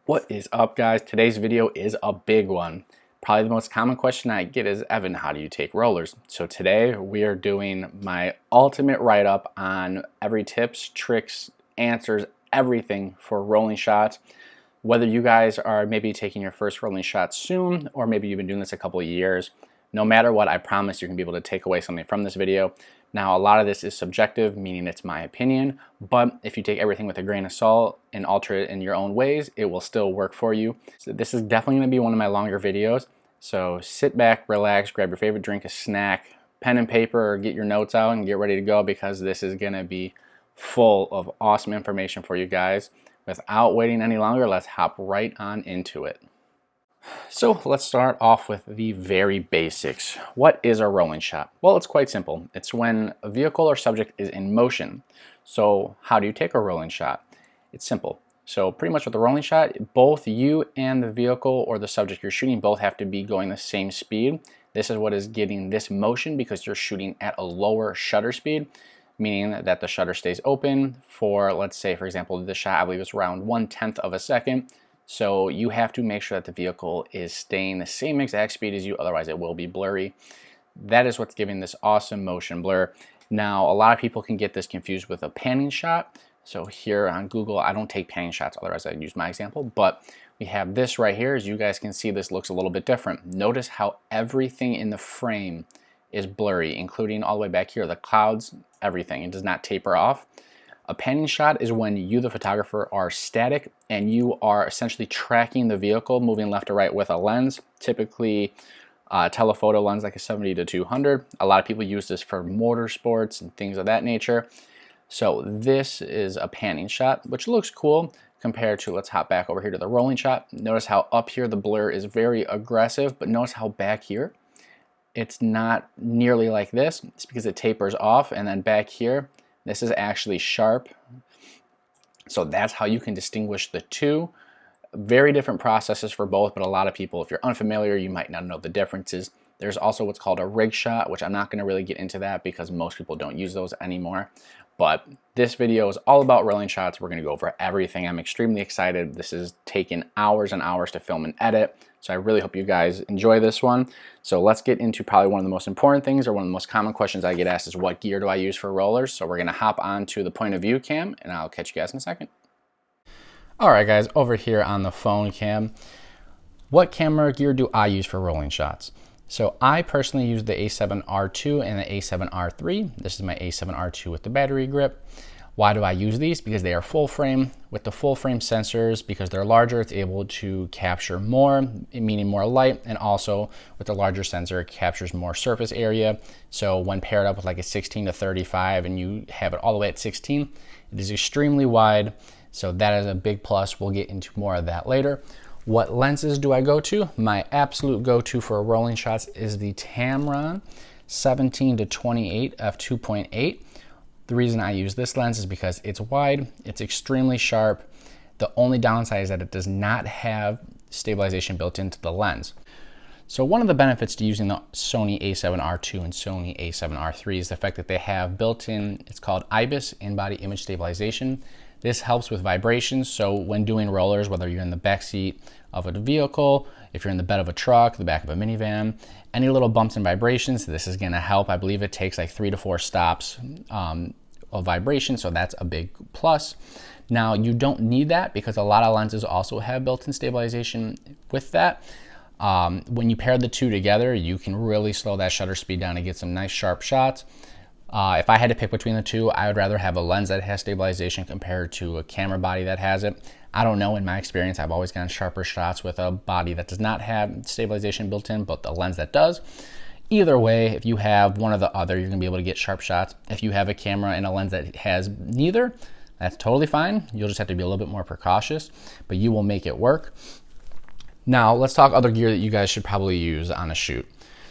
What is up, guys? Today's video is a big one. Probably the most common question I get is, Evan, how do you take rollers? So today we are doing my ultimate write-up on every tips, tricks, answers, everything for rolling shots. Whether you guys are maybe taking your first rolling shot soon, or maybe you've been doing this a couple of years, no matter what, I promise you're gonna be able to take away something from this video. Now, a lot of this is subjective, meaning it's my opinion, but if you take everything with a grain of salt and alter it in your own ways, it will still work for you. So this is definitely gonna be one of my longer videos. So sit back, relax, grab your favorite drink, a snack, pen and paper, or get your notes out and get ready to go, because this is gonna be full of awesome information for you guys. Without waiting any longer, let's hop right on into it. So let's start off with the very basics. What is a rolling shot? Well, it's quite simple. It's when a vehicle or subject is in motion. So how do you take a rolling shot? It's simple. So pretty much with a rolling shot, both you and the vehicle or the subject you're shooting both have to be going the same speed. This is what is getting this motion, because you're shooting at a lower shutter speed, meaning that the shutter stays open for, let's say, for example, the shot I believe is around 1/10 of a second. So you have to make sure that the vehicle is staying the same exact speed as you, otherwise it will be blurry. That is what's giving this awesome motion blur. Now, a lot of people can get this confused with a panning shot. So here on Google, I don't take panning shots, otherwise I'd use my example, but we have this right here. As you guys can see, this looks a little bit different. Notice how everything in the frame is blurry, including all the way back here, the clouds, everything. It does not taper off. A panning shot is when you, the photographer, are static and you are essentially tracking the vehicle moving left or right with a lens, typically a telephoto lens like a 70-200. A lot of people use this for motorsports and things of that nature. So this is a panning shot, which looks cool compared to, let's hop back over here to the rolling shot. Notice how up here the blur is very aggressive, but notice how back here it's not nearly like this. It's because it tapers off, and then back here this is actually sharp. So that's how you can distinguish the two. Very different processes for both, but a lot of people, if you're unfamiliar, you might not know the differences. There's also what's called a rig shot, which I'm not going to really get into that because most people don't use those anymore. But this video is all about rolling shots. We're going to go over everything. I'm extremely excited. This has taken hours and hours to film and edit, so I really hope you guys enjoy this one. So let's get into probably one of the most important things, or one of the most common questions I get asked, is what gear do I use for rollers? So we're going to hop on to the point of view cam, and I'll catch you guys in a second. All right, guys, over here on the phone cam, what camera gear do I use for rolling shots? So I personally use the A7R2 and the A7R3. This is my A7R2 with the battery grip. Why do I use these? Because they are full frame. With the full frame sensors, because they're larger, it's able to capture more, meaning more light, and also with the larger sensor, it captures more surface area. So when paired up with like a 16-35 and you have it all the way at 16, it is extremely wide. So that is a big plus. We'll get into more of that later. What lenses do I go to? My absolute go-to for rolling shots is the Tamron 17-28 f2.8. The reason I use this lens is because it's wide, it's extremely sharp. The only downside is that it does not have stabilization built into the lens. So one of the benefits to using the Sony A7R2 and Sony A7R3 is the fact that they have built-in, it's called Ibis, in-body image stabilization. This helps with vibrations, so when doing rollers, whether you're in the back seat of a vehicle, if you're in the bed of a truck, the back of a minivan, any little bumps and vibrations, this is gonna help. I believe it takes like 3 to 4 stops of vibration, so that's a big plus. Now, you don't need that because a lot of lenses also have built-in stabilization with that. When you pair the two together, you can really slow that shutter speed down and get some nice sharp shots. If I had to pick between the two, I would rather have a lens that has stabilization compared to a camera body that has it. I don't know, in my experience, I've always gotten sharper shots with a body that does not have stabilization built in, but the lens that does. Either way, if you have one or the other, you're gonna be able to get sharp shots. If you have a camera and a lens that has neither, that's totally fine. You'll just have to be a little bit more precautious, but you will make it work. Now, let's talk other gear that you guys should probably use on a shoot.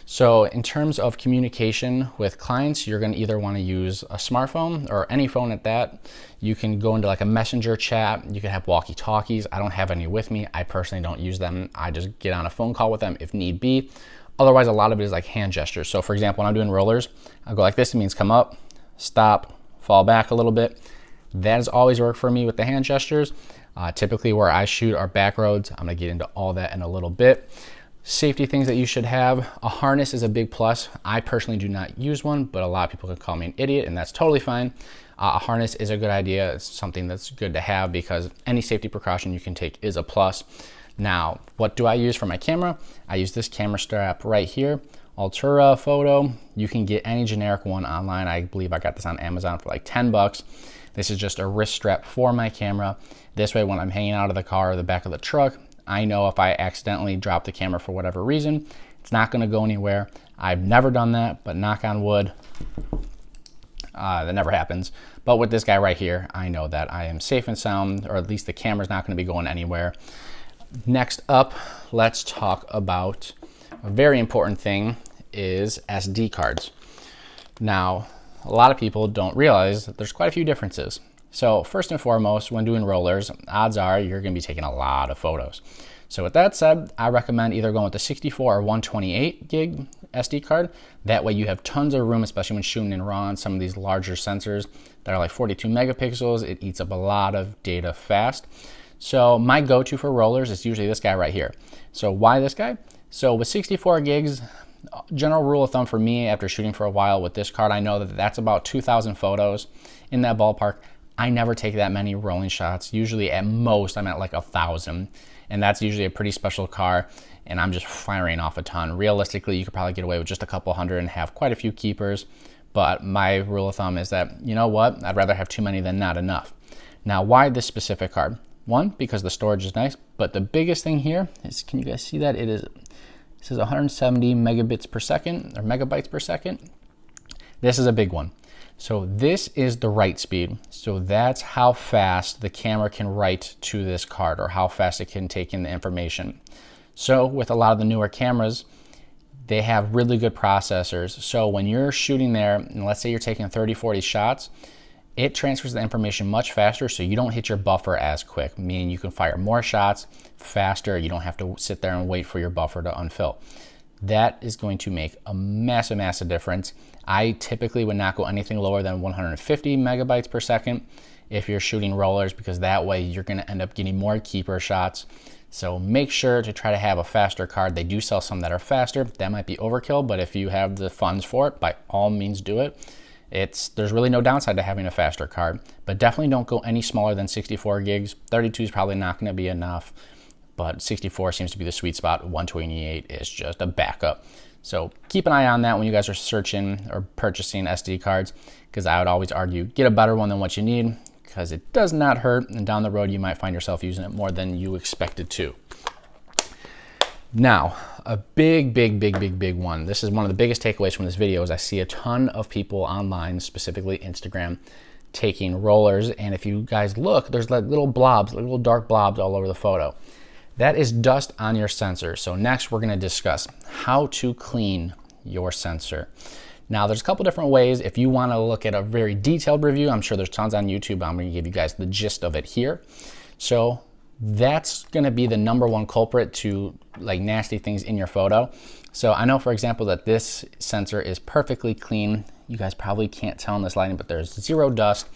So in terms of communication with clients, you're gonna either wanna use a smartphone or any phone at that. You can go into like a messenger chat. You can have walkie-talkies. I don't have any with me. I personally don't use them. I just get on a phone call with them if need be. Otherwise, a lot of it is like hand gestures. So for example, when I'm doing rollers, I'll go like this. It means come up, stop, fall back a little bit. That has always worked for me with the hand gestures. Typically where I shoot are back roads. I'm gonna get into all that in a little bit. Safety things that you should have. A harness is a big plus. I personally do not use one, but a lot of people can call me an idiot, and that's totally fine. A harness is a good idea. It's something that's good to have because any safety precaution you can take is a plus. Now, what do I use for my camera? I use this camera strap right here, Altura Photo. You can get any generic one online. I believe I got this on Amazon for like 10 bucks. This is just a wrist strap for my camera. This way, when I'm hanging out of the car or the back of the truck, I know if I accidentally drop the camera for whatever reason, it's not gonna go anywhere. I've never done that, but knock on wood, that never happens. But with this guy right here, I know that I am safe and sound, or at least the camera's not gonna be going anywhere. Next up, let's talk about a very important thing is SD cards. Now, a lot of people don't realize that there's quite a few differences. So first and foremost, when doing rollers, odds are you're gonna be taking a lot of photos. So with that said, I recommend either going with the 64 or 128 gig SD card. That way you have tons of room, especially when shooting in RAW on some of these larger sensors that are like 42 megapixels. It eats up a lot of data fast. So my go-to for rollers is usually this guy right here. So why this guy? So with 64 gigs, general rule of thumb for me after shooting for a while with this card, I know that that's about 2,000 photos in that ballpark. I never take that many rolling shots. Usually at most I'm at like 1,000, and that's usually a pretty special car, and I'm just firing off a ton. Realistically, you could probably get away with just a couple hundred and have quite a few keepers, but my rule of thumb is that, you know what, I'd rather have too many than not enough. Now, why this specific card? One, because the storage is nice, but the biggest thing here is, can you guys see that? It says 170 megabits per second, or megabytes per second. This is a big one. So this is the write speed. So that's how fast the camera can write to this card, or how fast it can take in the information. So with a lot of the newer cameras, they have really good processors. So when you're shooting there, and let's say you're taking 30, 40 shots, it transfers the information much faster, so you don't hit your buffer as quick, meaning you can fire more shots faster. You don't have to sit there and wait for your buffer to unfill. That is going to make a massive, massive difference. I typically would not go anything lower than 150 megabytes per second if you're shooting rollers, because that way you're gonna end up getting more keeper shots. So make sure to try to have a faster card. They do sell some that are faster. That might be overkill, but if you have the funds for it, by all means do it. There's really no downside to having a faster card, but definitely don't go any smaller than 64 gigs. 32 is probably not gonna be enough, but 64 seems to be the sweet spot. 128 is just a backup. So keep an eye on that when you guys are searching or purchasing SD cards, because I would always argue, get a better one than what you need, because it does not hurt, and down the road you might find yourself using it more than you expected to. Now, a big one. This is one of the biggest takeaways from this video is I see a ton of people online, specifically Instagram, taking rollers, and if you guys look, there's like little blobs, like little dark blobs all over the photo. That is dust on your sensor. So next we're gonna discuss how to clean your sensor. Now there's a couple different ways. If you wanna look at a very detailed review, I'm sure there's tons on YouTube. I'm gonna give you guys the gist of it here. So that's gonna be the #1 culprit to like nasty things in your photo. So I know, for example, that this sensor is perfectly clean. You guys probably can't tell in this lighting, but there's zero dust.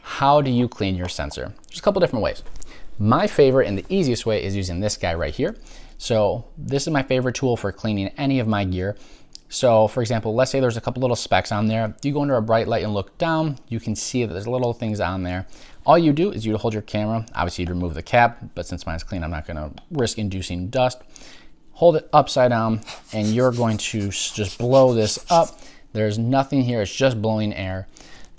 How do you clean your sensor? There's a couple different ways. My favorite and the easiest way is using this guy right here. So this is my favorite tool for cleaning any of my gear. So for example, let's say there's a couple little specks on there. You go under a bright light and look down, you can see that there's little things on there. All you do is you hold your camera, obviously you'd remove the cap, but since mine's clean, I'm not gonna risk inducing dust. Hold it upside down and you're going to just blow this up. There's nothing here, it's just blowing air.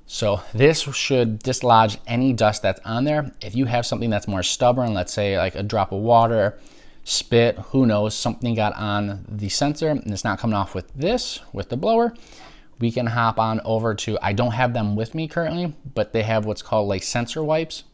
So this should dislodge any dust that's on there. If you have something that's more stubborn, let's say like a drop of water, spit, who knows, something got on the sensor and it's not coming off with the blower, we can hop on over to, I don't have them with me currently, but they have what's called like sensor wipes.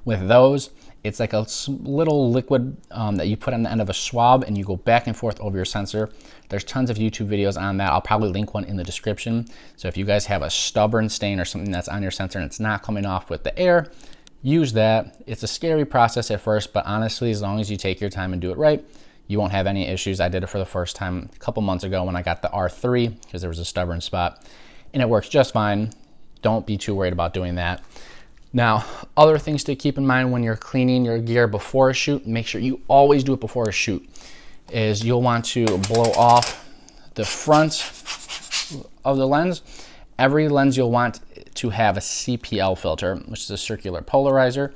With those, it's like a little liquid that you put on the end of a swab and you go back and forth over your sensor. There's tons of YouTube videos on that. I'll probably link one in the description. So if you guys have a stubborn stain or something that's on your sensor and it's not coming off with the air, use that. It's a scary process at first, but honestly, as long as you take your time and do it right, you won't have any issues. I did it for the first time a couple months ago when I got the R3 because there was a stubborn spot and it works just fine. Don't be too worried about doing that. Now, other things to keep in mind when you're cleaning your gear before a shoot, make sure you always do it before a shoot, is you'll want to blow off the front of the lens. Every lens you'll want to have a Cpl filter, which is a circular polarizer.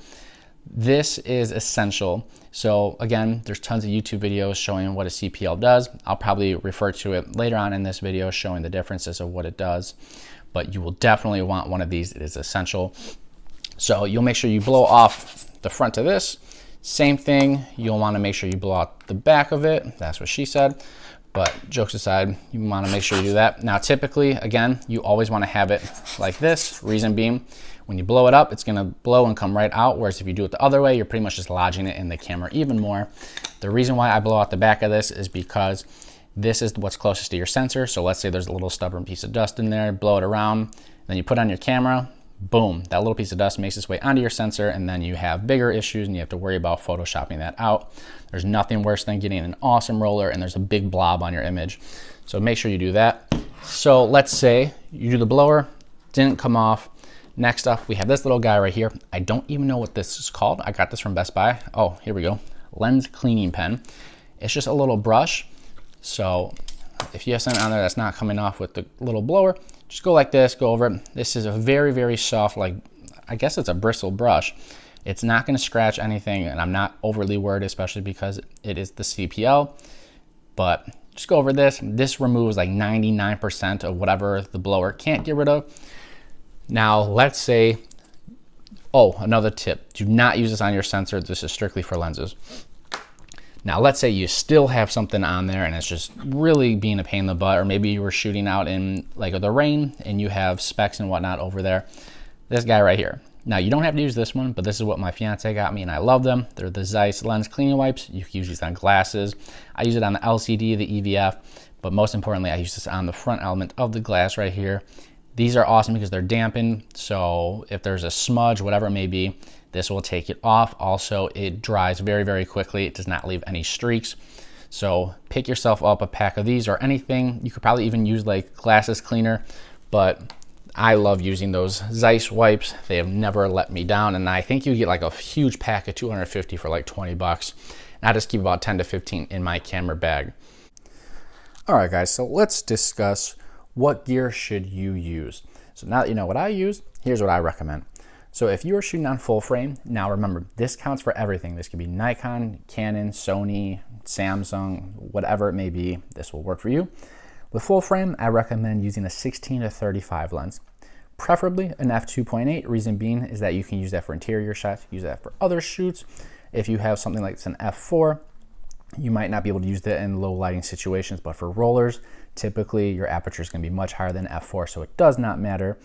This is essential. So again, there's tons of YouTube videos showing what a Cpl does. I'll probably refer to it later on in this video showing the differences of what it does, but you will definitely want one of these. It is essential. So you'll make sure you blow off the front of this. Same thing, you'll want to make sure you blow out the back of it. That's what she said. But jokes aside, you want to make sure you do that. Now, typically, again, you always want to have it like this. Reason being, when you blow it up, it's going to blow and come right out. Whereas if you do it the other way, you're pretty much just lodging it in the camera even more. The reason why I blow out the back of this is because this is what's closest to your sensor. So let's say there's a little stubborn piece of dust in there, blow it around, then you put it on your camera, boom, that little piece of dust makes its way onto your sensor, and then you have bigger issues and you have to worry about photoshopping that out. There's nothing worse than getting an awesome roller and there's a big blob on your image. So make sure you do that. So let's say you do the blower, didn't come off. Next up, we have this little guy right here. I don't even know what this is called. I got this from Best Buy. Oh, here we go. Lens cleaning pen. It's just a little brush. So if you have something on there that's not coming off with the little blower, just go like this, go over it. This is a very, very soft, like, I guess it's a bristle brush. It's not gonna scratch anything, and I'm not overly worried, especially because it is the Cpl, but just go over this. This removes like 99% of whatever the blower can't get rid of. Now, let's say, oh, another tip, do not use this on your sensor. This is strictly for lenses. Now, let's say you still have something on there and it's just really being a pain in the butt, or maybe you were shooting out in like the rain and you have specks and whatnot over there. This guy right here. Now, you don't have to use this one, but this is what my fiance got me and I love them. They're the Zeiss lens cleaning wipes. You can use these on glasses. I use it on the LCD, the EVF, but most importantly, I use this on the front element of the glass right here. These are awesome because they're dampened, so if there's a smudge, whatever it may be, this will take it off. Also, it dries very, very quickly. It does not leave any streaks. So pick yourself up a pack of these or anything. You could probably even use like glasses cleaner, but I love using those Zeiss wipes. They have never let me down, and I think you get like a huge pack of 250 for like 20 bucks. And I just keep about 10 to 15 in my camera bag. All right, guys, so let's discuss what gear should you use. So now that you know what I use, here's what I recommend. So if you are shooting on full frame, now remember, this counts for everything. This could be Nikon, Canon, Sony, Samsung, whatever it may be, this will work for you. With full frame, I recommend using a 16 to 35 lens, preferably an f2.8. Reason being is that you can use that for interior shots, use that for other shoots. If you have something like an f4, you might not be able to use that in low lighting situations, but for rollers, typically your aperture is going to be much higher than f4, so it does not matter.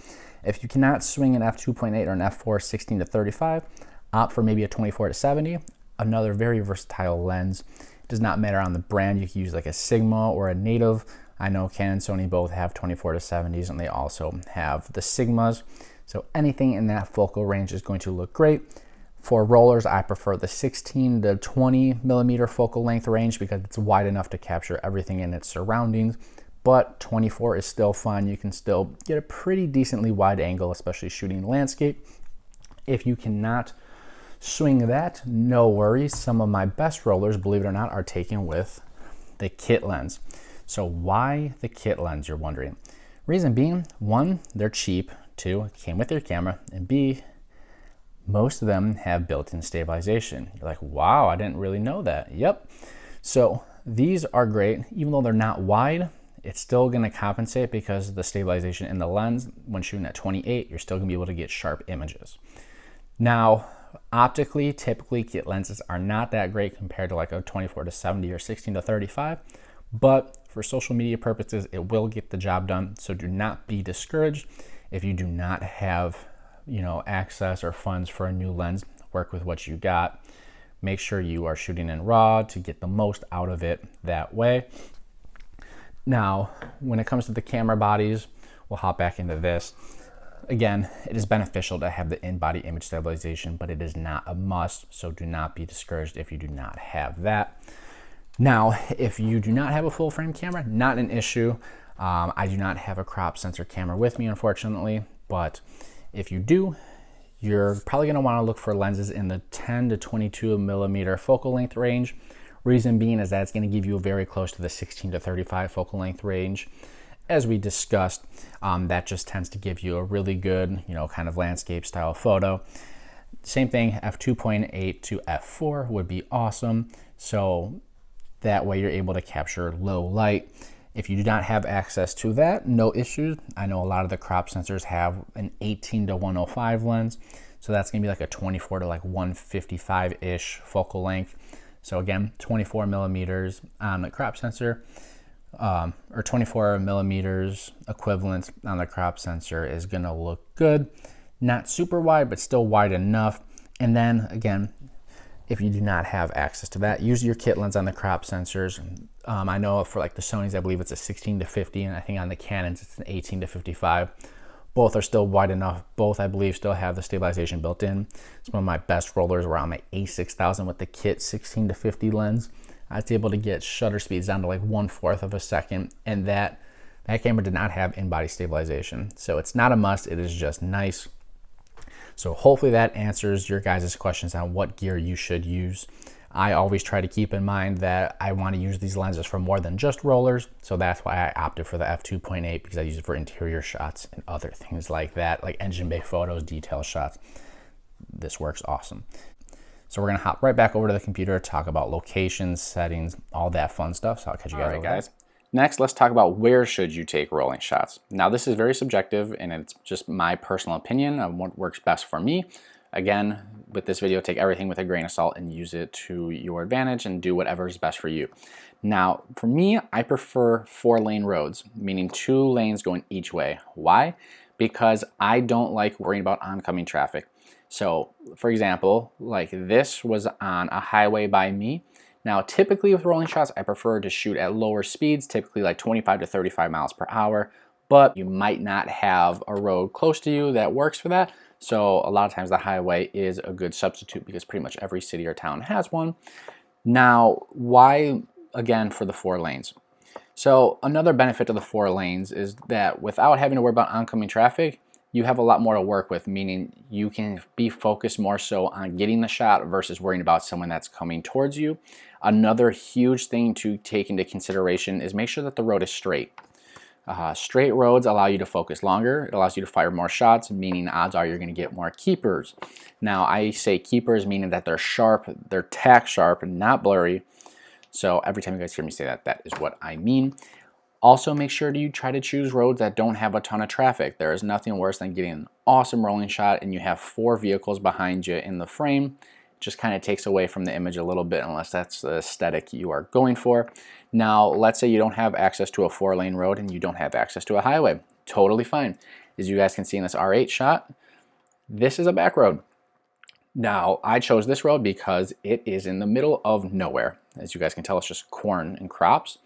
If you cannot swing an f2.8 or an f4 16 to 35, opt for maybe a 24 to 70, another very versatile lens. It does not matter on the brand. You can use like a Sigma or a Native. I know Canon and Sony both have 24 to 70s, and they also have the Sigmas. So anything in that focal range is going to look great. For rollers, I prefer the 16 to 20 millimeter focal length range because it's wide enough to capture everything in its surroundings, but 24 is still fine. You can still get a pretty decently wide angle, especially shooting landscape. If you cannot swing that, no worries. Some of my best rollers, believe it or not, are taken with the kit lens. So why the kit lens, you're wondering? Reason being, one, they're cheap. Two, it came with your camera, and B, most of them have built-in stabilization. You're like, wow, I didn't really know that. Yep. So these are great. Even though they're not wide, it's still gonna compensate because of the stabilization in the lens. When shooting at 28, you're still gonna be able to get sharp images. Now, optically, typically kit lenses are not that great compared to like a 24 to 70 or 16 to 35, but for social media purposes, it will get the job done. So do not be discouraged if you do not have access or funds for a new lens. Work with what you got. Make sure you are shooting in RAW to get the most out of it that way. Now, when it comes to the camera bodies, we'll hop back into this. Again, it is beneficial to have the in-body image stabilization, but it is not a must, so do not be discouraged if you do not have that. Now, if you do not have a full frame camera, not an issue. I do not have a crop sensor camera with me, unfortunately, but if you do, you're probably going to want to look for lenses in the 10 to 22 millimeter focal length range. Reason being is that it's going to give you very close to the 16 to 35 focal length range. As we discussed, that just tends to give you a really good, kind of landscape style photo. Same thing, f2.8 to f4 would be awesome. So that way you're able to capture low light. If you do not have access to that, no issues. I know a lot of the crop sensors have an 18 to 105 lens. So that's gonna be like a 24 to like 155-ish focal length. So again, 24 millimeters on the crop sensor, or 24 millimeters equivalent on the crop sensor is gonna look good. Not super wide, but still wide enough. And then again, if you do not have access to that, use your kit lens on the crop sensors. I know for like the Sonys, I believe it's a 16 to 50, and I think on the Canons, it's an 18 to 55. Both are still wide enough. Both, I believe, still have the stabilization built in. Some of my best rollers were on my A6000 with the kit 16 to 50 lens. I was able to get shutter speeds down to like 1/4 of a second, and that camera did not have in-body stabilization. So it's not a must, it is just nice. So hopefully that answers your guys' questions on what gear you should use. I always try to keep in mind that I want to use these lenses for more than just rollers. So that's why I opted for the f2.8, because I use it for interior shots and other things like that, like engine bay photos, detail shots. This works awesome. So we're gonna hop right back over to the computer, talk about locations, settings, all that fun stuff. So I'll catch you guys over there. Next, let's talk about where should you take rolling shots. Now this is very subjective and it's just my personal opinion of what works best for me. Again, with this video, take everything with a grain of salt and use it to your advantage and do whatever is best for you. Now, for me, I prefer 4-lane roads, meaning 2 lanes going each way. Why? Because I don't like worrying about oncoming traffic. So, for example, like this was on a highway by me. Now, typically with rolling shots, I prefer to shoot at lower speeds, typically like 25 to 35 miles per hour, but you might not have a road close to you that works for that. So a lot of times the highway is a good substitute because pretty much every city or town has one. Now, why, again, for the 4 lanes? So another benefit of the 4 lanes is that without having to worry about oncoming traffic, you have a lot more to work with, meaning you can be focused more so on getting the shot versus worrying about someone that's coming towards you. Another huge thing to take into consideration is make sure that the road is straight. Straight roads allow you to focus longer. It allows you to fire more shots, meaning odds are you're going to get more keepers. Now, I say keepers meaning that they're sharp, they're tack sharp and not blurry. So every time you guys hear me say that, that is what I mean. Also, make sure you try to choose roads that don't have a ton of traffic. There is nothing worse than getting an awesome rolling shot and you have 4 vehicles behind you in the frame. It just kind of takes away from the image a little bit unless that's the aesthetic you are going for. Now, let's say you don't have access to a 4-lane road and you don't have access to a highway. Totally fine. As you guys can see in this R8 shot, this is a back road. Now, I chose this road because it is in the middle of nowhere. As you guys can tell, it's just corn and crops.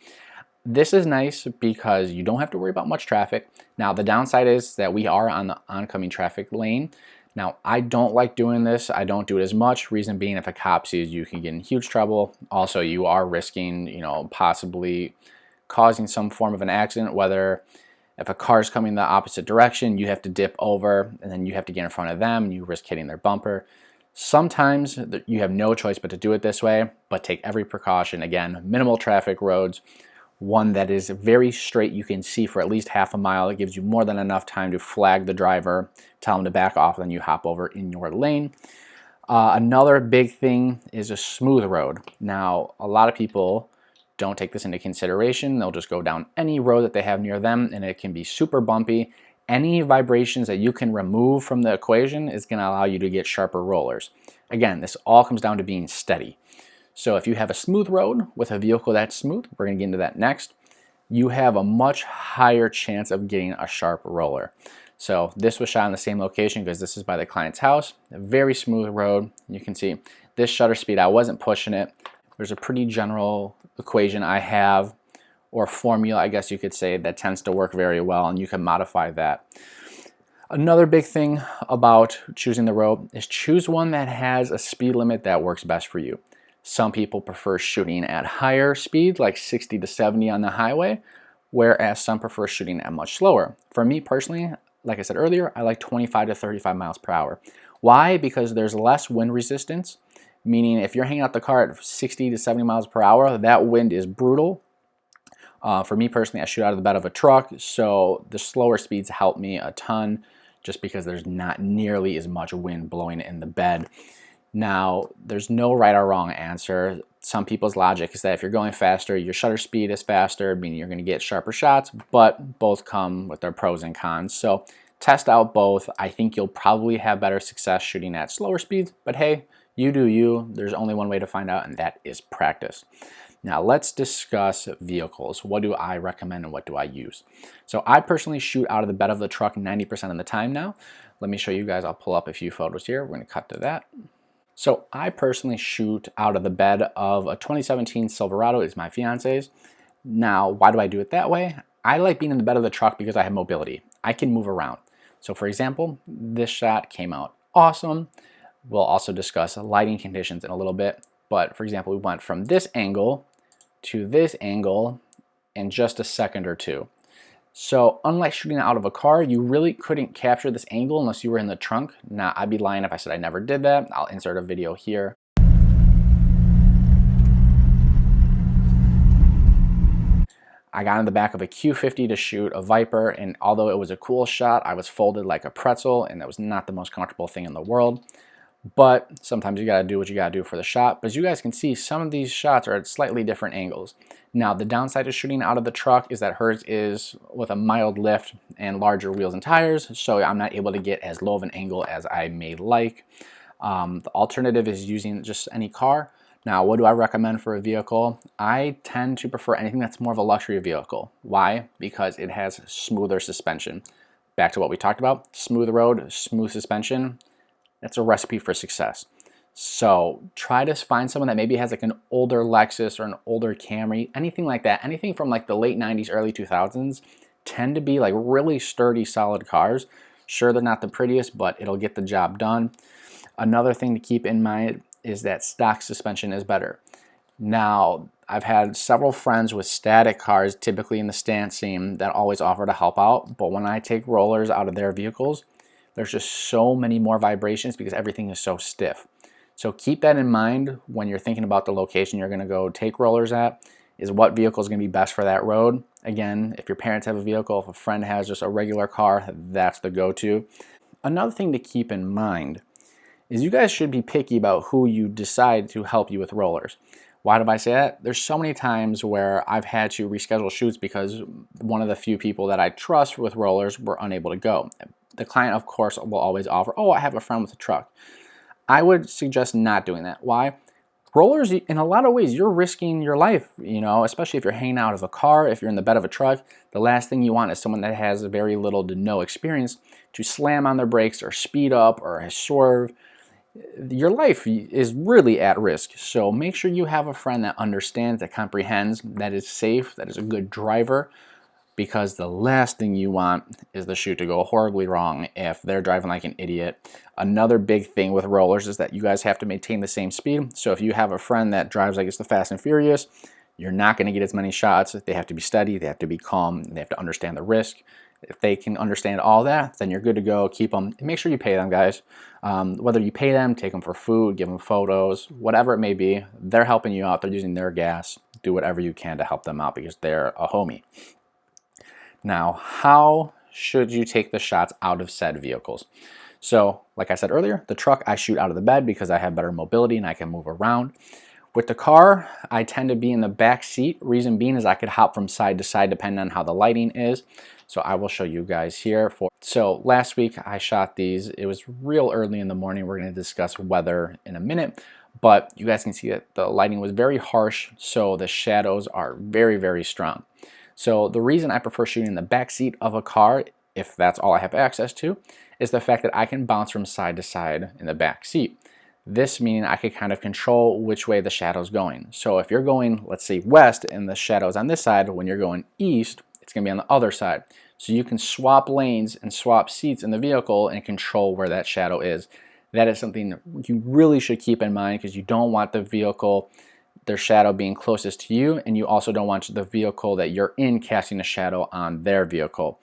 This is nice because you don't have to worry about much traffic. Now, the downside is that we are on the oncoming traffic lane. Now, I don't like doing this. I don't do it as much. Reason being, if a cop sees you, can get in huge trouble. Also, you are risking, possibly causing some form of an accident, whether if a car is coming the opposite direction, you have to dip over and then you have to get in front of them and you risk hitting their bumper. Sometimes you have no choice but to do it this way, but take every precaution. Again, minimal traffic roads. One that is very straight, you can see for at least half a mile. It gives you more than enough time to flag the driver, tell him to back off, then you hop over in your lane. Another big thing is a smooth road. Now, a lot of people don't take this into consideration. They'll just go down any road that they have near them, and it can be super bumpy. Any vibrations that you can remove from the equation is going to allow you to get sharper rollers. Again, this all comes down to being steady. So if you have a smooth road with a vehicle that's smooth, we're going to get into that next, you have a much higher chance of getting a sharp roller. So this was shot in the same location because this is by the client's house, a very smooth road. You can see this shutter speed, I wasn't pushing it. There's a pretty general equation I have, or formula, I guess you could say, that tends to work very well, and you can modify that. Another big thing about choosing the road is choose one that has a speed limit that works best for you. Some people prefer shooting at higher speed, like 60 to 70 on the highway, whereas some prefer shooting at much slower. For me personally, like I said earlier, I like 25 to 35 miles per hour. Why? Because there's less wind resistance, meaning if you're hanging out the car at 60 to 70 miles per hour, that wind is brutal. For me personally, I shoot out of the bed of a truck, so the slower speeds help me a ton just because there's not nearly as much wind blowing in the bed. Now, there's no right or wrong answer. Some people's logic is that if you're going faster, your shutter speed is faster, meaning you're going to get sharper shots, but both come with their pros and cons. So test out both. I think you'll probably have better success shooting at slower speeds, but hey, you do you. There's only one way to find out, and that is practice. Now let's discuss vehicles. What do I recommend and what do I use? So I personally shoot out of the bed of the truck 90% of the time now. Let me show you guys. I'll pull up a few photos here. We're going to cut to that. So I personally shoot out of the bed of a 2017 Silverado. It's my fiance's. Now, why do I do it that way? I like being in the bed of the truck because I have mobility. I can move around. So for example, this shot came out awesome. We'll also discuss lighting conditions in a little bit. But for example, we went from this angle to this angle in just a second or two. So unlike shooting out of a car, you really couldn't capture this angle unless you were in the trunk. Now, I'd be lying if I said I never did that. I'll insert a video here. I got in the back of a Q50 to shoot a Viper, and although it was a cool shot, I was folded like a pretzel, and that was not the most comfortable thing in the world. But sometimes you gotta do what you gotta do for the shot. But as you guys can see, some of these shots are at slightly different angles. Now, the downside of shooting out of the truck is that hers is with a mild lift and larger wheels and tires, so I'm not able to get as low of an angle as I may like. The alternative is using just any car. Now, what do I recommend for a vehicle? I tend to prefer anything that's more of a luxury vehicle. Why? Because it has smoother suspension. Back to what we talked about, smooth road, smooth suspension. That's a recipe for success. So try to find someone that maybe has like an older Lexus or an older Camry, anything like that. Anything from like the late 90s, early 2000s tend to be like really sturdy, solid cars. Sure, they're not the prettiest, but it'll get the job done. Another thing to keep in mind is that stock suspension is better. Now, I've had several friends with static cars, typically in the stance seam, that always offer to help out, but when I take rollers out of their vehicles, there's just so many more vibrations because everything is so stiff. So keep that in mind when you're thinking about the location you're going to go take rollers at, is what vehicle is going to be best for that road. Again, if your parents have a vehicle, if a friend has just a regular car, that's the go-to. Another thing to keep in mind is you guys should be picky about who you decide to help you with rollers. Why do I say that? There's so many times where I've had to reschedule shoots because one of the few people that I trust with rollers were unable to go. The client, of course, will always offer, oh, I have a friend with a truck. I would suggest not doing that. Why? Rollers, in a lot of ways, you're risking your life, you know, especially if you're hanging out of a car, if you're in the bed of a truck. The last thing you want is someone that has very little to no experience to slam on their brakes or speed up or swerve. Your life is really at risk. So make sure you have a friend that understands, that comprehends, that is safe, that is a good driver, because the last thing you want is the shoot to go horribly wrong if they're driving like an idiot. Another big thing with rollers is that you guys have to maintain the same speed. So if you have a friend that drives like it's the Fast and Furious, you're not going to get as many shots. They have to be steady, they have to be calm, they have to understand the risk. If they can understand all that, then you're good to go. Keep them. And make sure you pay them, guys. Whether you pay them, take them for food, give them photos, whatever it may be, they're helping you out. They're using their gas. Do whatever you can to help them out because they're a homie. Now, how should you take the shots out of said vehicles? So, like I said earlier, the truck I shoot out of the bed because I have better mobility and I can move around. With the car, I tend to be in the back seat. Reason being is I could hop from side to side depending on how the lighting is. So I will show you guys here. So last week I shot these. It was real early in the morning. We're going to discuss weather in a minute. But you guys can see that the lighting was very harsh, so the shadows are very, very strong. So the reason I prefer shooting in the back seat of a car, if that's all I have access to, is the fact that I can bounce from side to side in the back seat. This means I can kind of control which way the shadow's going. So if you're going, let's say, west and the shadow's on this side, when you're going east, it's going to be on the other side. So you can swap lanes and swap seats in the vehicle and control where that shadow is. That is something that you really should keep in mind because you don't want the vehicle, their shadow being closest to you, and you also don't want the vehicle that you're in casting a shadow on their vehicle.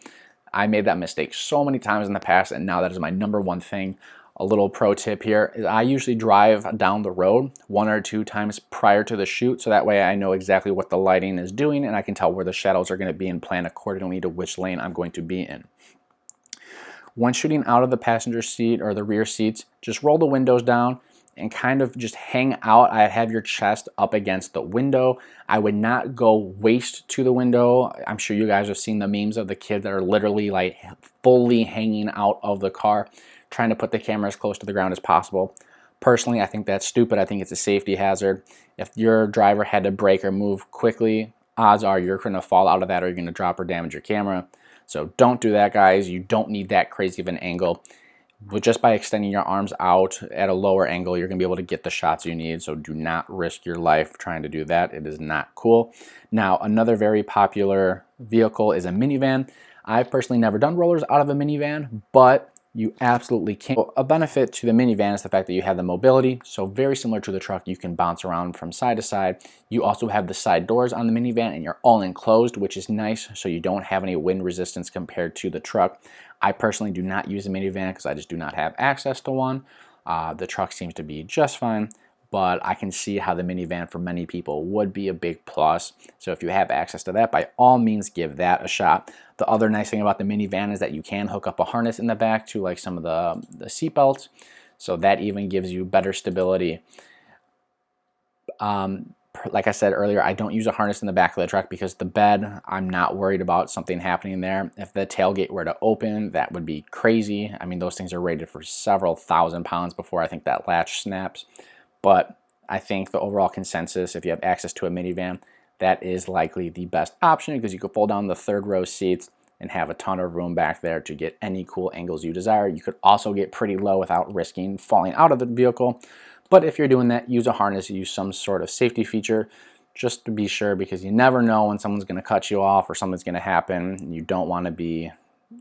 I made that mistake so many times in the past, and now that is my #1 thing. A little pro tip here is I usually drive down the road 1 or 2 times prior to the shoot, so that way I know exactly what the lighting is doing and I can tell where the shadows are going to be and plan accordingly to which lane I'm going to be in. When shooting out of the passenger seat or the rear seats, just roll the windows down and kind of just hang out. I have your chest up against the window. I would not go waist to the window. I'm sure you guys have seen the memes of the kids that are literally like fully hanging out of the car, trying to put the camera as close to the ground as possible. Personally, I think that's stupid. I think it's a safety hazard. If your driver had to brake or move quickly, odds are you're going to fall out of that or you're going to drop or damage your camera. So don't do that, guys. You don't need that crazy of an angle. But just by extending your arms out at a lower angle, you're going to be able to get the shots you need. So do not risk your life trying to do that. It is not cool. Now, another very popular vehicle is a minivan. I've personally never done rollers out of a minivan, but you absolutely can. A benefit to the minivan is the fact that you have the mobility. So very similar to the truck, you can bounce around from side to side. You also have the side doors on the minivan and you're all enclosed, which is nice. So you don't have any wind resistance compared to the truck. I personally do not use a minivan because I just do not have access to one. The truck seems to be just fine, but I can see how the minivan for many people would be a big plus. So if you have access to that, by all means give that a shot. The other nice thing about the minivan is that you can hook up a harness in the back to like some of the seat belts, so that even gives you better stability. Like I said earlier, I don't use a harness in the back of the truck because the bed, I'm not worried about something happening there. If the tailgate were to open, that would be crazy. I mean, those things are rated for several thousand pounds before I think that latch snaps. But I think the overall consensus, if you have access to a minivan, that is likely the best option because you could fold down the third row seats and have a ton of room back there to get any cool angles you desire. You could also get pretty low without risking falling out of the vehicle. But if you're doing that, use a harness, use some sort of safety feature just to be sure, because you never know when someone's going to cut you off or something's going to happen. You don't want to be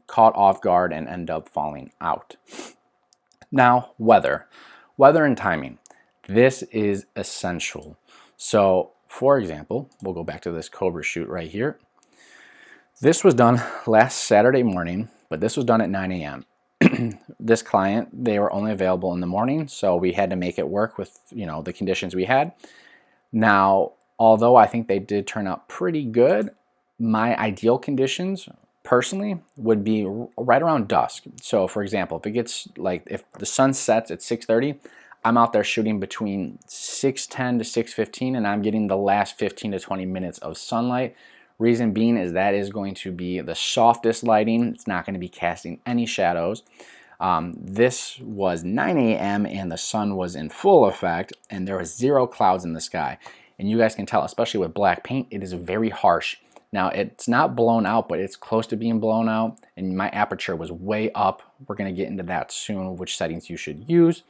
caught off guard and end up falling out. Now, weather and timing. This is essential. So, for example, we'll go back to this Cobra shoot right here. This was done last Saturday morning, but this was done at 9 a.m. This client, they were only available in the morning, so we had to make it work with, the conditions we had. Now, although I think they did turn out pretty good, my ideal conditions personally would be right around dusk. So for example, if the sun sets at 6:30, I'm out there shooting between 6:10 to 6:15 and I'm getting the last 15 to 20 minutes of sunlight. Reason being is that is going to be the softest lighting. It's not going to be casting any shadows. This was 9 a.m. and the sun was in full effect and there was 0 clouds in the sky. And you guys can tell, especially with black paint, it is very harsh. Now it's not blown out, but it's close to being blown out and my aperture was way up. We're going to get into that soon, which settings you should use.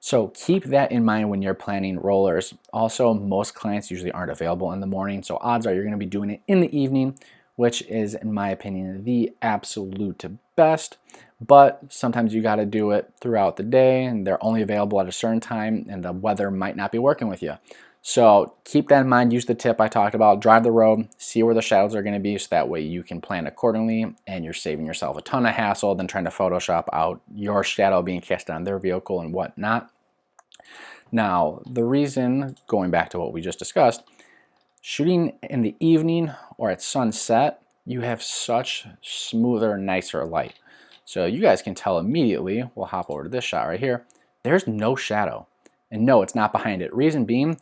So keep that in mind when you're planning rollers. Also, most clients usually aren't available in the morning, so odds are you're going to be doing it in the evening, which is, in my opinion, the absolute best. But sometimes you got to do it throughout the day, and they're only available at a certain time, and the weather might not be working with you. So keep that in mind. Use the tip I talked about. Drive the road, see where the shadows are going to be, so that way you can plan accordingly, and you're saving yourself a ton of hassle than trying to Photoshop out your shadow being cast on their vehicle and whatnot. Now, the reason, going back to what we just discussed, shooting in the evening or at sunset, you have such smoother, nicer light. So you guys can tell immediately, we'll hop over to this shot right here, there's no shadow. And no, it's not behind it. Reason being,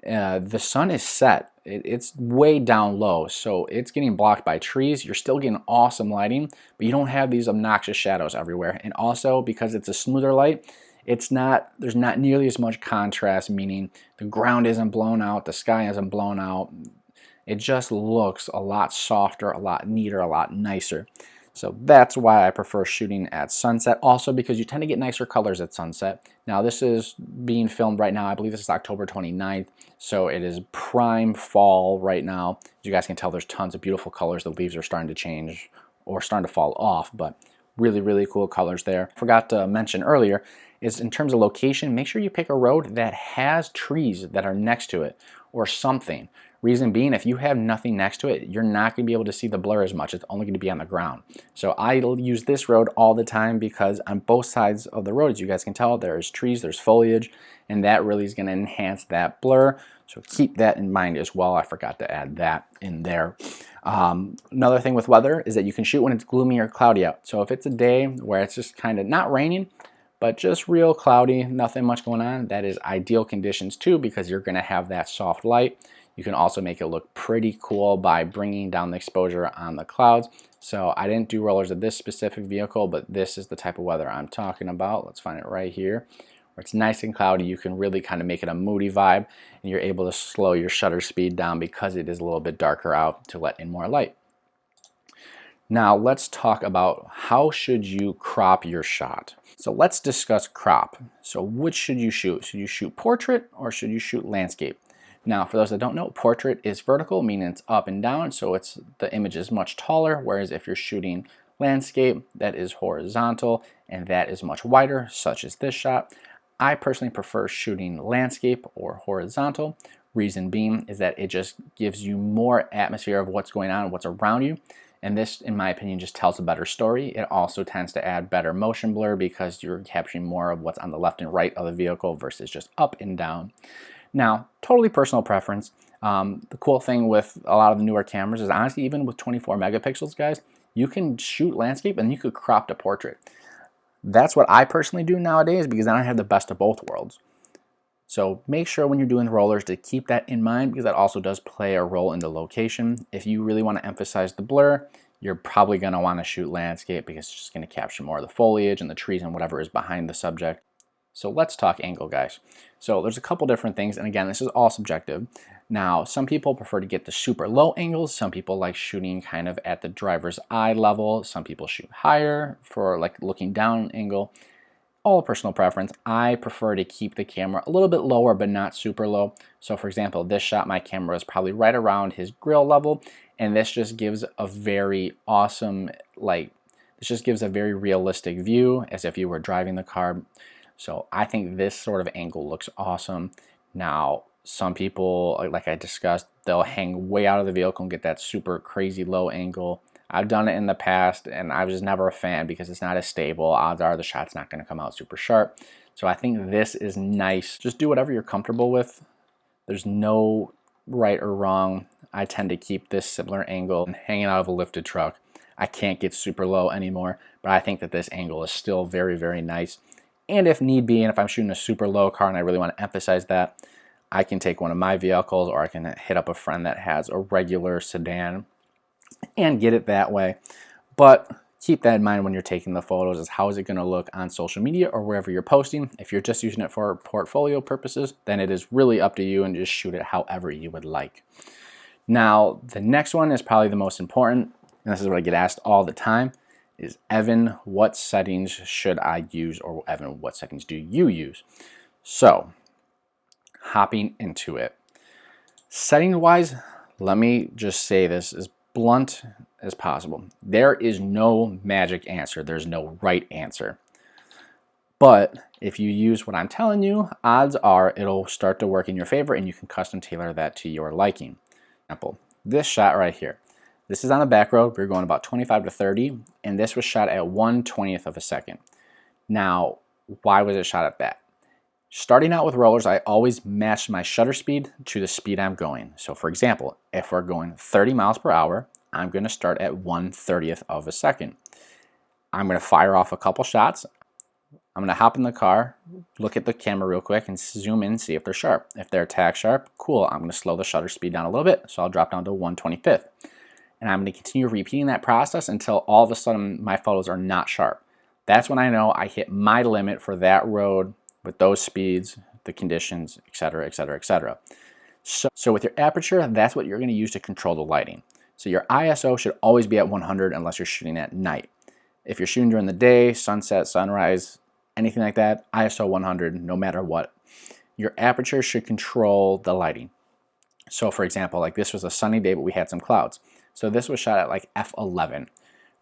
the sun is set. It's way down low, so it's getting blocked by trees. You're still getting awesome lighting, but you don't have these obnoxious shadows everywhere. And also, because it's a smoother light, there's not nearly as much contrast, meaning the ground isn't blown out, the sky isn't blown out. It just looks a lot softer, a lot neater, a lot nicer. So that's why I prefer shooting at sunset. Also because you tend to get nicer colors at sunset. Now this is being filmed right now. I believe this is October 29th. So it is prime fall right now. As you guys can tell, there's tons of beautiful colors. The leaves are starting to change or starting to fall off, but really, really cool colors there. Forgot to mention earlier, is in terms of location, make sure you pick a road that has trees that are next to it or something. Reason being, if you have nothing next to it, you're not going to be able to see the blur as much. It's only going to be on the ground. So I use this road all the time because on both sides of the road, as you guys can tell, there's trees, there's foliage, and that really is going to enhance that blur. So keep that in mind as well. I forgot to add that in there. Another thing with weather is that you can shoot when it's gloomy or cloudy out. So if it's a day where it's just kind of not raining, but just real cloudy, nothing much going on, that is ideal conditions too, because you're going to have that soft light. You can also make it look pretty cool by bringing down the exposure on the clouds. So I didn't do rollers of this specific vehicle, but this is the type of weather I'm talking about. Let's find it right here. Where it's nice and cloudy, you can really kind of make it a moody vibe, and you're able to slow your shutter speed down because it is a little bit darker out to let in more light. Now let's talk about how should you crop your shot. So let's discuss crop. So which should you shoot? Should you shoot portrait or should you shoot landscape? Now, for those that don't know, portrait is vertical, meaning it's up and down, so the image is much taller, whereas if you're shooting landscape, that is horizontal, and that is much wider, such as this shot. I personally prefer shooting landscape or horizontal. Reason being is that it just gives you more atmosphere of what's going on, what's around you, and this, in my opinion, just tells a better story. It also tends to add better motion blur because you're capturing more of what's on the left and right of the vehicle versus just up and down. Now, totally personal preference. The cool thing with a lot of the newer cameras is honestly, even with 24 megapixels, guys, you can shoot landscape and you could crop to portrait. That's what I personally do nowadays because I don't have the best of both worlds. So make sure when you're doing the rollers to keep that in mind because that also does play a role in the location. If you really want to emphasize the blur, you're probably going to want to shoot landscape because it's just going to capture more of the foliage and the trees and whatever is behind the subject. So let's talk angle, guys. So there's a couple different things, and again, this is all subjective. Now, some people prefer to get the super low angles. Some people like shooting kind of at the driver's eye level. Some people shoot higher for like looking down angle. All personal preference. I prefer to keep the camera a little bit lower, but not super low. So for example, this shot, my camera is probably right around his grill level, and this just gives a very awesome, this just gives a very realistic view as if you were driving the car. So I think this sort of angle looks awesome. Now, some people, like I discussed, they'll hang way out of the vehicle and get that super crazy low angle. I've done it in the past and I was just never a fan because it's not as stable. Odds are the shot's not going to come out super sharp. So I think this is nice. Just do whatever you're comfortable with. There's no right or wrong. I tend to keep this similar angle and hanging out of a lifted truck. I can't get super low anymore, but I think that this angle is still very, very nice. And if need be, and if I'm shooting a super low car and I really want to emphasize that, I can take one of my vehicles or I can hit up a friend that has a regular sedan and get it that way. But keep that in mind when you're taking the photos, is how is it going to look on social media or wherever you're posting. If you're just using it for portfolio purposes, then it is really up to you and just shoot it however you would like. Now, the next one is probably the most important, and this is what I get asked all the time, is Evan, what settings should I use? Or Evan, what settings do you use? So, hopping into it. Setting-wise, let me just say this as blunt as possible. There is no magic answer. There's no right answer. But if you use what I'm telling you, odds are it'll start to work in your favor and you can custom tailor that to your liking. Example, this shot right here. This is on a back road. We're going about 25 to 30, and this was shot at 1/20th of a second. Now, why was it shot at that? Starting out with rollers, I always match my shutter speed to the speed I'm going. So for example, if we're going 30 miles per hour, I'm going to start at 1/30th of a second. I'm going to fire off a couple shots. I'm going to hop in the car, look at the camera real quick, and zoom in and see if they're sharp. If they're tack sharp, cool. I'm going to slow the shutter speed down a little bit, so I'll drop down to 1/25th. And I'm going to continue repeating that process until all of a sudden my photos are not sharp. That's when I know I hit my limit for that road with those speeds, the conditions, etc., etc., etc. So with your aperture, that's what you're going to use to control the lighting. So your ISO should always be at 100 unless you're shooting at night. If you're shooting during the day, sunset, sunrise, anything like that, ISO 100 no matter what. Your aperture should control the lighting. So for example, like this was a sunny day, but we had some clouds. So this was shot at like f11.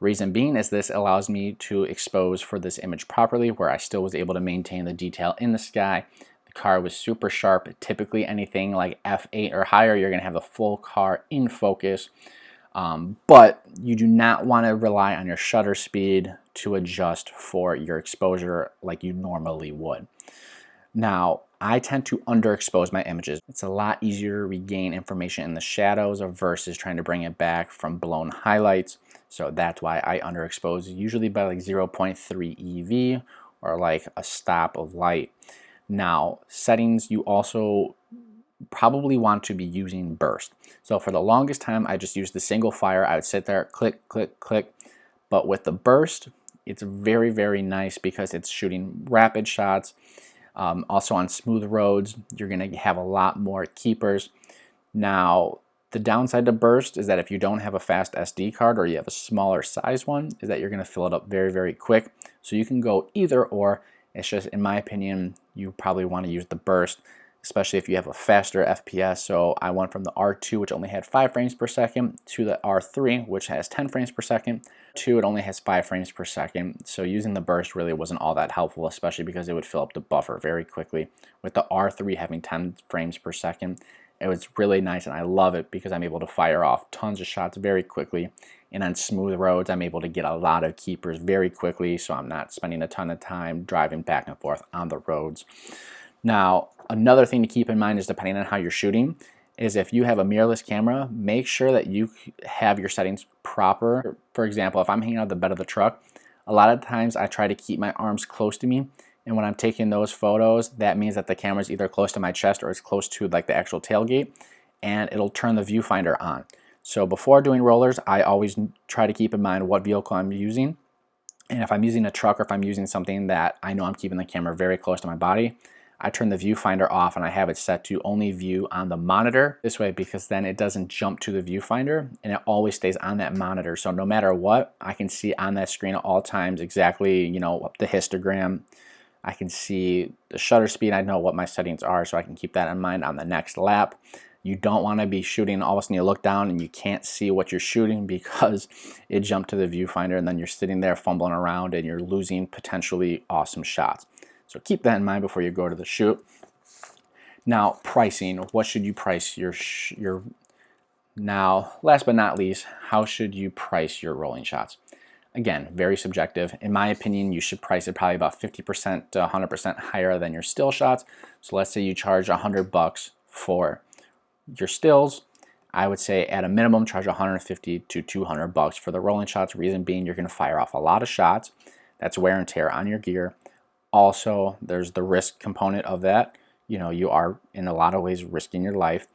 Reason being is this allows me to expose for this image properly, where I still was able to maintain the detail in the sky. The car was super sharp. Typically anything like f8 or higher, you're going to have the full car in focus. But you do not want to rely on your shutter speed to adjust for your exposure like you normally would. Now, I tend to underexpose my images. It's a lot easier to regain information in the shadows versus trying to bring it back from blown highlights. So that's why I underexpose, usually by like 0.3 EV or like a stop of light. Now, settings, you also probably want to be using burst. So for the longest time, I just used the single fire. I would sit there, click, click, click. But with the burst, it's very, very nice because it's shooting rapid shots. Also on smooth roads, you're going to have a lot more keepers. Now, the downside to burst is that if you don't have a fast SD card or you have a smaller size one, is that you're going to fill it up very, very quick. So you can go either or. It's just, in my opinion, you probably want to use the burst, especially if you have a faster FPS. So I went from the R2, which only had 5 frames per second, to the R3, which has 10 frames per second. It only has 5 frames per second. So using the burst really wasn't all that helpful, especially because it would fill up the buffer very quickly. With the R3 having 10 frames per second, it was really nice, and I love it because I'm able to fire off tons of shots very quickly. And on smooth roads, I'm able to get a lot of keepers very quickly, so I'm not spending a ton of time driving back and forth on the roads. Now, another thing to keep in mind is, depending on how you're shooting, is if you have a mirrorless camera, make sure that you have your settings proper. For example, if I'm hanging out of the bed of the truck, a lot of times I try to keep my arms close to me, and when I'm taking those photos, that means that the camera's either close to my chest or it's close to like the actual tailgate, and it'll turn the viewfinder on. So before doing rollers, I always try to keep in mind what vehicle I'm using, and if I'm using a truck or if I'm using something that I know I'm keeping the camera very close to my body, I turn the viewfinder off and I have it set to only view on the monitor. This way, because then it doesn't jump to the viewfinder and it always stays on that monitor. So no matter what, I can see on that screen at all times exactly, you know, the histogram. I can see the shutter speed. I know what my settings are, so I can keep that in mind on the next lap. You don't want to be shooting, all of a sudden you look down and you can't see what you're shooting because it jumped to the viewfinder, and then you're sitting there fumbling around and you're losing potentially awesome shots. So keep that in mind before you go to the shoot. Now, pricing. What should you price your Now, last but not least, how should you price your rolling shots? Again, very subjective. In my opinion, you should price it probably about 50% to 100% higher than your still shots. So let's say you charge $100 for your stills. I would say at a minimum charge $150 to $200 for the rolling shots. Reason being, you're going to fire off a lot of shots. That's wear and tear on your gear. Also, there's the risk component of that. You know, you are in a lot of ways risking your life.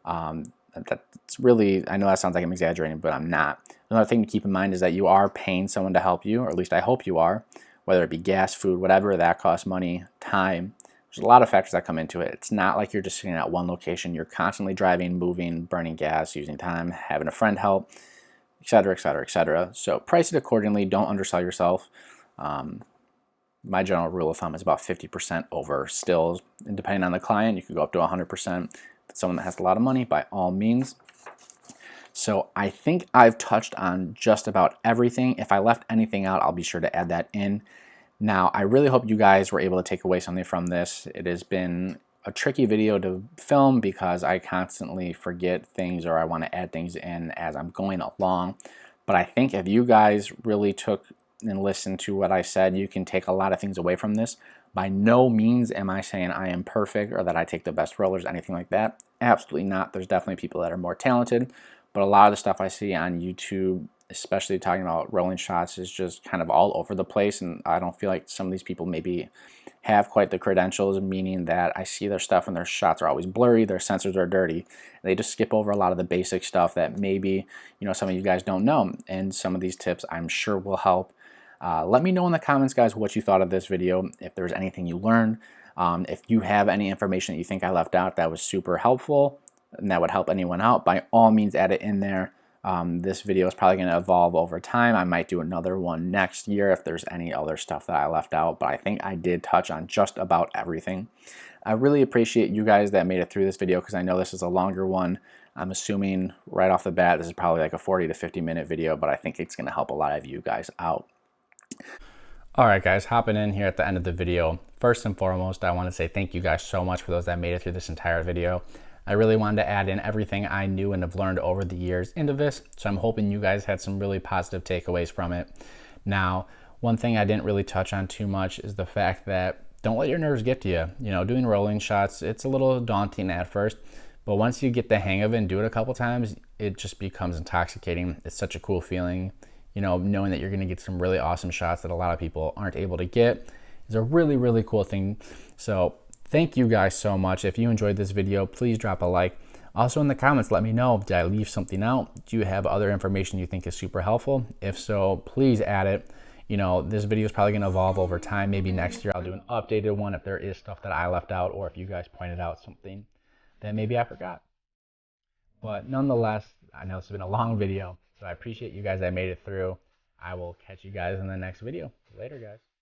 That's really, I know that sounds like I'm exaggerating, but I'm not. Another thing to keep in mind is that you are paying someone to help you, or at least I hope you are, whether it be gas, food, whatever, that costs money, time. There's a lot of factors that come into it. It's not like you're just sitting at one location. You're constantly driving, moving, burning gas, using time, having a friend help, etc., etc., etc. So price it accordingly. Don't undersell yourself. My general rule of thumb is about 50% over stills. And depending on the client, you could go up to 100%. If it's someone that has a lot of money, by all means. So I think I've touched on just about everything. If I left anything out, I'll be sure to add that in. Now, I really hope you guys were able to take away something from this. It has been a tricky video to film because I constantly forget things, or I want to add things in as I'm going along. But I think if you guys really took and listen to what I said, you can take a lot of things away from this. By no means am I saying I am perfect or that I take the best rollers, anything like that. Absolutely not. There's definitely people that are more talented, but a lot of the stuff I see on YouTube, especially talking about rolling shots, is just kind of all over the place, and I don't feel like some of these people maybe have quite the credentials, meaning that I see their stuff and their shots are always blurry, their sensors are dirty. They just skip over a lot of the basic stuff that maybe, you know, some of you guys don't know, and some of these tips I'm sure will help. Let me know in the comments, guys, what you thought of this video, if there's anything you learned. If you have any information that you think I left out that was super helpful and that would help anyone out, by all means add it in there. This video is probably going to evolve over time. I might do another one next year if there's any other stuff that I left out, but I think I did touch on just about everything. I really appreciate you guys that made it through this video because I know this is a longer one. I'm assuming right off the bat this is probably like a 40 to 50 minute video, but I think it's going to help a lot of you guys out. Alright guys, hopping in here at the end of the video. First and foremost, I want to say thank you guys so much for those that made it through this entire video. I really wanted to add in everything I knew and have learned over the years into this, so I'm hoping you guys had some really positive takeaways from it. Now, one thing I didn't really touch on too much is the fact that don't let your nerves get to you. You know, doing rolling shots, it's a little daunting at first, but once you get the hang of it and do it a couple times, it just becomes intoxicating. It's such a cool feeling. You know, knowing that you're going to get some really awesome shots that a lot of people aren't able to get is a really, really cool thing. So thank you guys so much. If you enjoyed this video, please drop a like. Also in the comments, let me know, did I leave something out? Do you have other information you think is super helpful? If so, please add it. You know, this video is probably going to evolve over time. Maybe next year I'll do an updated one if there is stuff that I left out, or if you guys pointed out something that maybe I forgot. But nonetheless, I know it's been a long video, so I appreciate you guys that made it through. I will catch you guys in the next video. Later, guys.